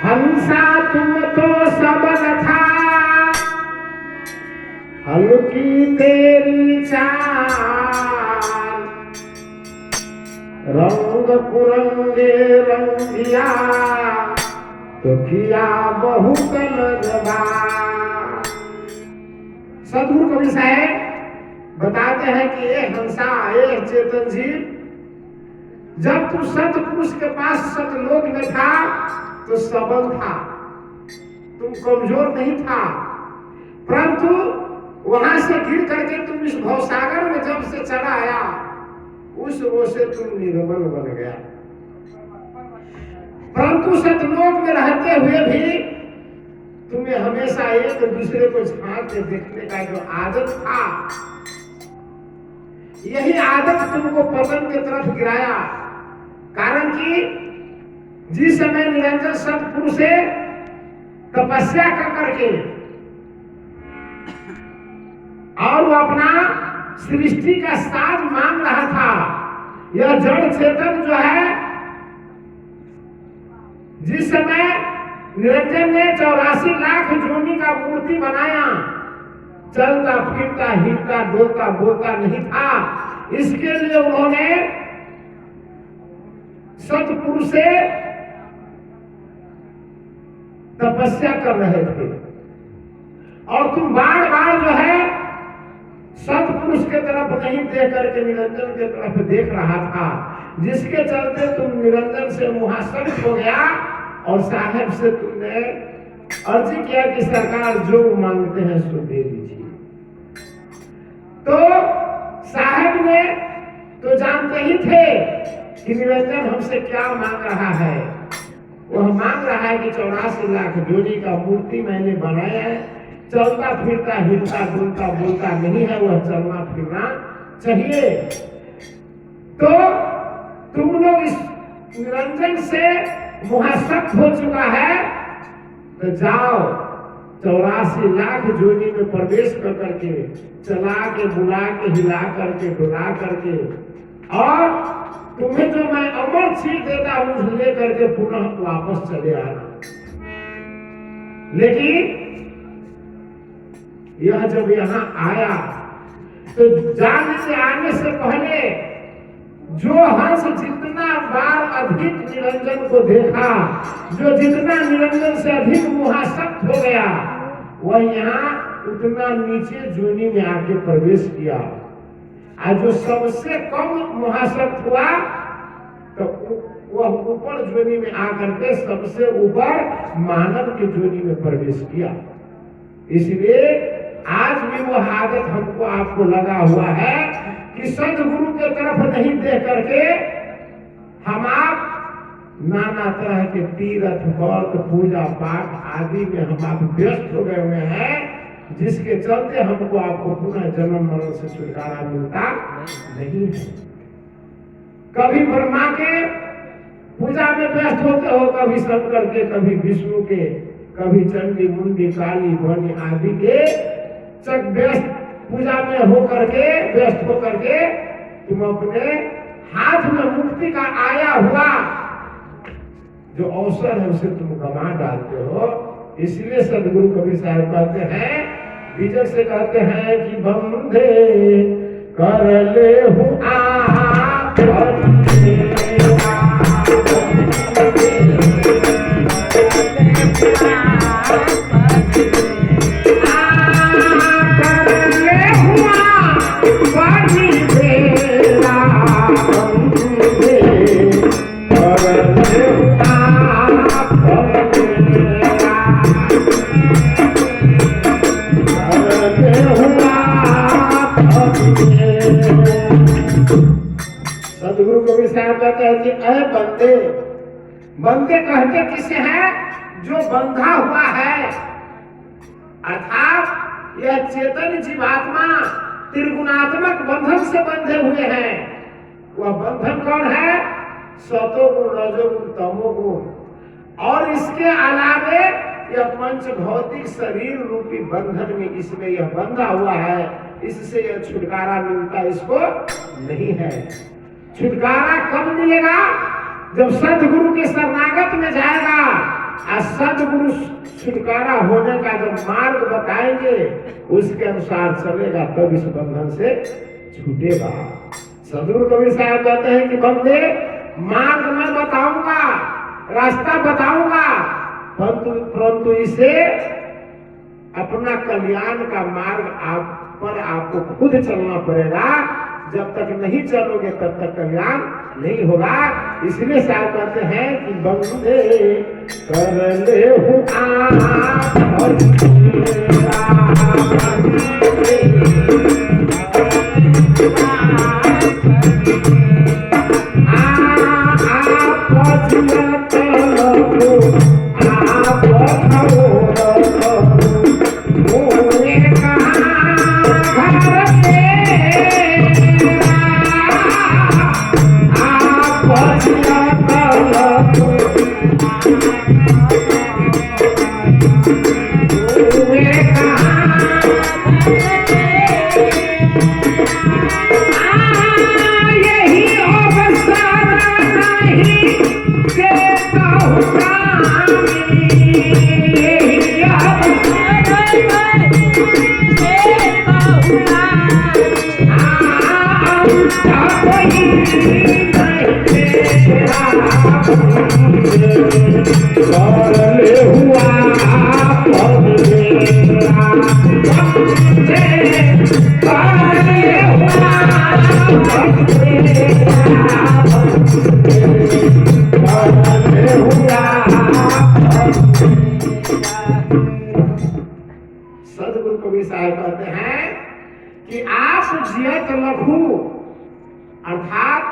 हंसा तुम तो सबल था, हल्की तेरी चाल, रंग पुरंगे रंगिया तो किया बहुत लजवाब। सदगुरु कवि साहब बताते हैं कि ये हंसा, ये चेतन जीव, जब तू सतपुरुष के पास सतलोक में था तो सबल था, तुम कमजोर नहीं था, परंतु वहां से गिर करके तुम इस भवसागर में जब से चला आया, उस वो से तुम निर्बल बन गया। परंतु सतलोक में रहते हुए भी तुम्हें हमेशा एक दूसरे को झांक के देखने का जो आदत था, यही आदत तुमको पतन की तरफ गिराया। कारण कि जिस समय निरंजन सतपुरुष से तपस्या कर करके और वो अपना सृष्टि का साथ मांग रहा था, यह जड़ चेतन जो है, जिस समय निरंजन ने 84 लाख जोनी का मूर्ति बनाया, चलता फिरता हिलता डोलता बोलता नहीं था, इसके लिए उन्होंने सतपुरुष से तपस्या कर रहे थे। और तुम बार बार जो है सतपुरुष के तरफ नहीं देख करके निरंजन के तरफ देख रहा था, जिसके चलते तुम निरंजन से मुहासरित हो गया और साहेब से तुमने अर्जी किया कि सरकार जो मांगते हैं सो दे दीजिए। तो साहेब ने तो जानते ही थे कि निरंजन हमसे क्या मांग रहा है। वह मांग रहा है कि 84 लाख जोड़ी का मूर्ति मैंने बनाया है, चलता फिरता हिलता डुलता बोलता नहीं है, वह चलना फिरना चाहिए। तो तुम लोग इस निरंजन से मुहासक्त हो चुका है, तो जाओ 84 लाख जोड़ी में प्रवेश कर करके, चला के बुला के हिला करके डुला करके, और तुम्हें जो मैं अमर चीज देता हूं ले करके पुनः वापस चले आना। लेकिन यह जब यहां आया तो जाने से आने से पहले जो हंस जितना बार अधिक निरंजन को देखा, जो जितना निरंजन से अधिक मुहासक्त हो गया, वह यहाँ उतना नीचे जोनी में आके प्रवेश किया। आज जो सबसे कम मुहासक्त हुआ तो वह ऊपर जोनी में आकर के सबसे ऊपर मानव के जोनी में प्रवेश किया। इसलिए आज भी वह आदत हमको आपको लगा हुआ है कि सदगुरु के तरफ नहीं देख करके हम आप नाना तरह के तीर्थ व्रत पूजा पाठ आदि में हम आप व्यस्त हो गए हुए हैं, जिसके चलते हमको आपको पुनः जन्म मरण से छुटकारा मिलता नहीं है। कभी ब्रह्मा के पूजा में व्यस्त होते हो, कभी शंकर के, कभी विष्णु के, कभी चंडी मुंडी काली बनी आदि के व्यस्त पूजा में होकर के व्यस्त होकर के तुम अपने हाथ में मुक्ति का आया हुआ जो अवसर है उसे तुम गंवा डालते हो। इसलिए सदगुरु कबीर साहब कहते हैं, बीजक से कहते हैं कि बंधे कर ले हूँ सदगुरु कबीर साहब कहते हैं कि अरे बंदे, बंदे कहते किसे हैं? जो बंधा हुआ है, अर्थात यह चेतन जीवात्मा त्रिगुणात्मक बंधन से बंधे हुए हैं। वह बंधन कौन है? सतोगुण, रजोगुण, तमोगुण। और इसके अलावे यह पंच भौतिक शरीर रूपी बंधन में इसमें यह बंधा हुआ है। इससे यह छुटकारा मिलता इसको नहीं है। छुटकारा कब मिलेगा? जब सदगुरु के शरणागत में जाएगा और सदगुरु छुटकारा होने का जब मार्ग बताएंगे उसके अनुसार चलेगा तब इस बंधन से छूटेगा। सदगुरु कबीर साहब कहते हैं कि बंदे मार्ग मैं बताऊंगा, रास्ता बताऊंगा, परंतु इसे अपना कल्याण का मार्ग आप पर आपको खुद चलना पड़ेगा। जब तक नहीं चलोगे तब तक कल्याण नहीं होगा। इसलिए साहब कहते हैं कि बंदे कर ले सदगुरु कबीर साहब कहते हैं कि आप जियत लखू अर्थात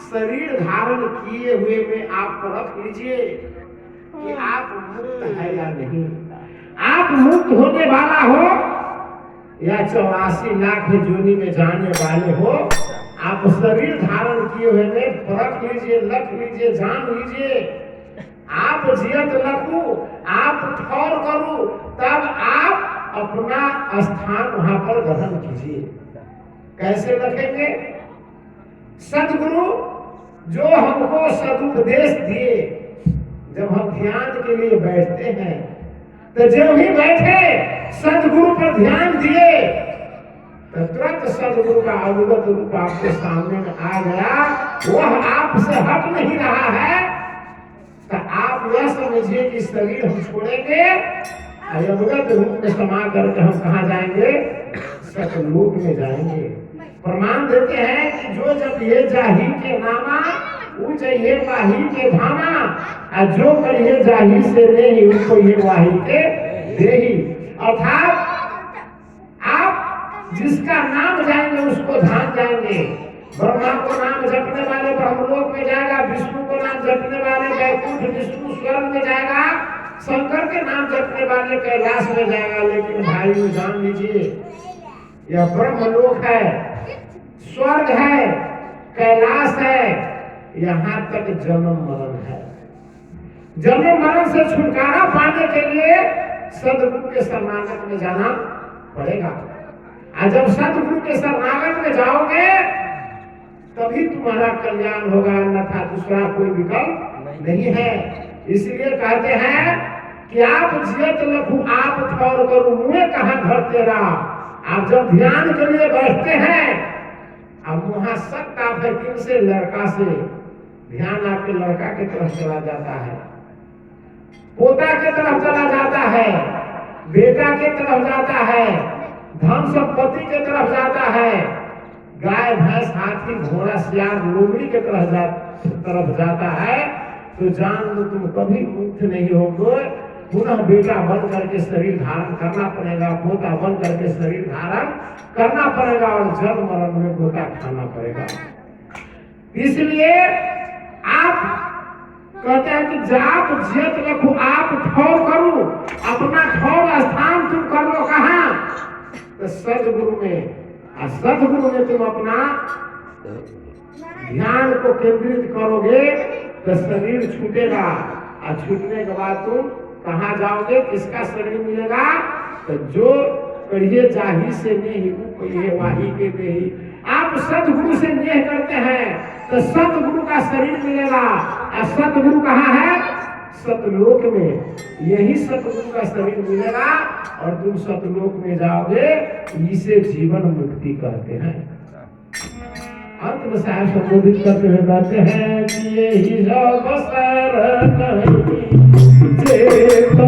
शरीर धारण किए हुए में आप परख लीजिए कि आप मुक्त है या नहीं। आप मुक्त होने वाला हो या 84 लाख जोनी में जाने वाले हो, आप शरीर धारण किए हुए में परख लीजिए, लख लीजिए, जान लीजिए। आप जियत लखू, आप ठौर करूं, तब आप अपना स्थान वहां पर ग्रहण कीजिए। कैसे रखेंगे? सदगुरु जो हमको सदुपदेश दिए, जब हम ध्यान के लिए बैठते हैं तो जब ही बैठे सदगुरु पर ध्यान दिए तो तुरंत सदगुरु का अवगत रूप आपके सामने में आ गया। वह आपसे हट नहीं रहा है तो आप यह समझिए कि शरीर हम छोड़ेंगे, अवगत रूप में समा करके हम कहाँ जाएंगे? सतलोक में जाएंगे। प्रमाण देते हैं कि जो जब ये जाही के नामा वो चाहिए वाही के धामा, और जो करिए जाही से नहीं उनको ये वाही के देही। अर्थात आप जिसका नाम जाएंगे उसको धाम जाएंगे। ब्रह्मा को नाम जपने वाले ब्रह्मलोक में जाएगा, विष्णु को नाम जपने वाले वैकुंठ विष्णु स्वर्ग में जाएगा, शंकर के नाम जपने वाले कैलाश में जाएगा। लेकिन भाई जान लीजिए यह ब्रह्मलोक है, स्वर्ग है, कैलाश है, यहाँ तक जन्म मरण है। जन्म मरण से छुटकारा पाने के लिए सदगुरु के शरणागत में जाना पड़ेगा। और जब सदगुरु के शरणागत में जाओगे तभी तुम्हारा कल्याण होगा, अन्यथा दूसरा कोई विकल्प नहीं है। इसलिए कहते हैं कि आप जियत लखू आप ठौर करूं, मुँह कहाँ घर तेरा। आप जब ध्यान के लिए बैठते हैं अब वहां शक आप है किनसे? लड़का से। ध्यान आपके लड़का की तरफ चला जाता है, पोता की तरफ चला जाता है, बेटा की तरफ जाता है, धन संपत्ति की तरफ जाता है, गाय भैंस हाथी घोड़ा सियार लोमड़ी की तरफ जाता है। तो जान लो तुम कभी मुक्त नहीं होगे। पुनः बेटा बन करके शरीर धारण करना पड़ेगा, पोता बन करके शरीर धारण करना पड़ेगा और जन्म मरण में गोता खाना पड़ेगा। इसलिए आप कहते हैं कि जाप जियत रखू आप ठौर करूं, अपना ठौर स्थान तुम कर लो कहां? तो सदगुरु में। और सदगुरु में तुम अपना ध्यान को केंद्रित करोगे तो शरीर छूटेगा, और छूटने के बाद तुम कहाँ जाओगे? किसका शरीर मिलेगा? तो जो करिए जाही से नहीं उपये वाही के नहीं। आप सतगुरु से नेह करते हैं तो सतगुरु का शरीर मिलेगा। और सतगुरु कहाँ है? सतलोक में। यही सतगुरु का शरीर मिलेगा और तुम सतलोक में जाओगे। इसे जीवन मुक्ति कहते हैं। अंत में साहब संबोधित करते हुए कहते हैं कि यही सब शरण जे तो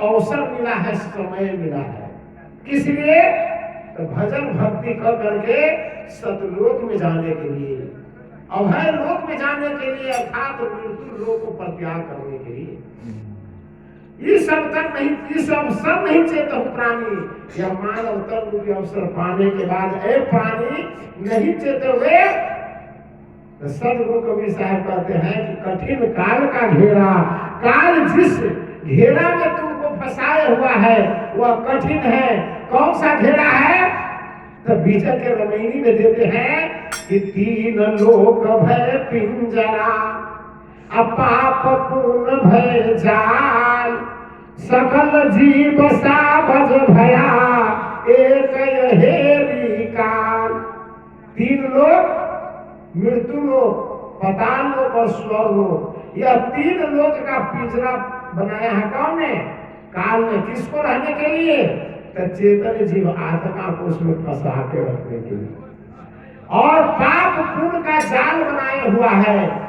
अवसर मिला है, समय मिला है। किस लिए? तो भजन भक्ति कर करके सतलोक में जाने के लिए, अभय लोक में जाने के लिए, अर्थात मृत्यु लोक को प्रत्याग करने के लिए। ये सब तक नहीं, ये सब नहीं चेतहु प्राणी। यह मानव तत्व रूपी अवसर पाने के बाद ए प्राणी नहीं चेते हुए तो सदगुरु कबीर साहब कहते हैं कि कठिन काल का घेरा, काल जिस घेरा में तुमको फंसाए हुआ है वह कठिन है। कौन सा घेरा है? तो बीजक के रमैनी में देते हैं कि तीन लोक भय पिंजरा, अपाप पुण्य भय जाल, सकल जीव साभज भया एक हेरी काल। तीन लोक, मृत्यु लोक, पाताल लोक और स्वर्ग लोक, यह तीन लोक का पिंजरा बनाया है कौन ने? काल ने। किसको रहने के लिए? तो चेतन जीव आत्मा को उसमें फंसा के रखने के लिए। और पाप पुण्य का जाल बनाया हुआ है।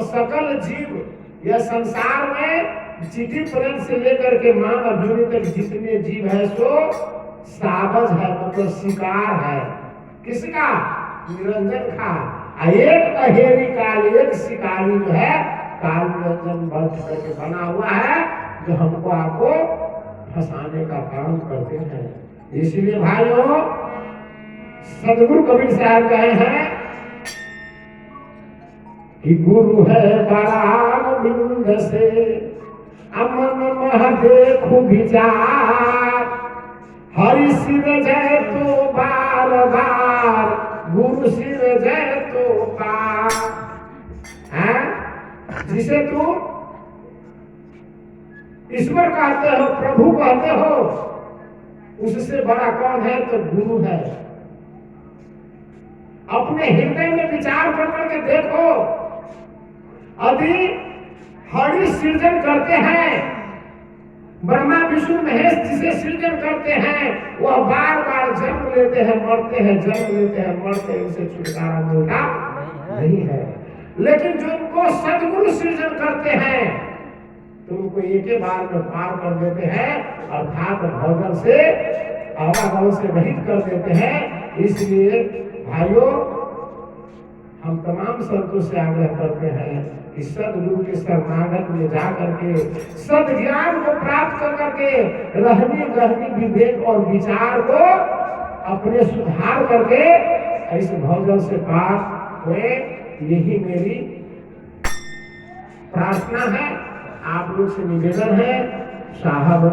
सकल जीव यह संसार में चिटी प्रेम से लेकर के मानव जोनि तक जितने जीव है सो साबज है, मतलब शिकार है। किसका? निरंजन का। एक अहेरी काल, एक शिकारी जो है काल निरंजन वर्ष करके बना हुआ है, जो हमको आपको फंसाने का काम करते हैं। इसलिए भाइयों सदगुरु कबीर साहब कहे हैं कि गुरु है बराग बिंद से अमन मह देखु विचार, हरि सिर जय तो बार बार, गुरु सिर जय तो पार। जिसे तुम ईश्वर कहते हो, प्रभु कहते हो, उससे बड़ा कौन है? तो गुरु है। अपने हृदय में विचार करके देखो, यदि हरि सृजन करते हैं, ब्रह्मा विष्णु महेश जिसे सृजन करते हैं वह बार बार जन्म लेते हैं, मरते हैं, जन्म लेते हैं, मरते हैं, उनसे छुटकारा मिलता नहीं है। लेकिन जो उनको सदगुरु सृजन करते हैं तो उनको एक ही बार में पार कर देते हैं, अर्थात भोजन से आवागमन से रहित कर देते हैं। इसलिए भाइयों हम तमाम संतों से आग्रह करते हैं कि सदगुरु के शरणागत में जा करके सद ज्ञान को प्राप्त कर करके रहनी विवेक और विचार को अपने सुधार करके इस भोजन से पार हुए। यही मेरी प्रार्थना है, आप लोग से निवेदन है। साहब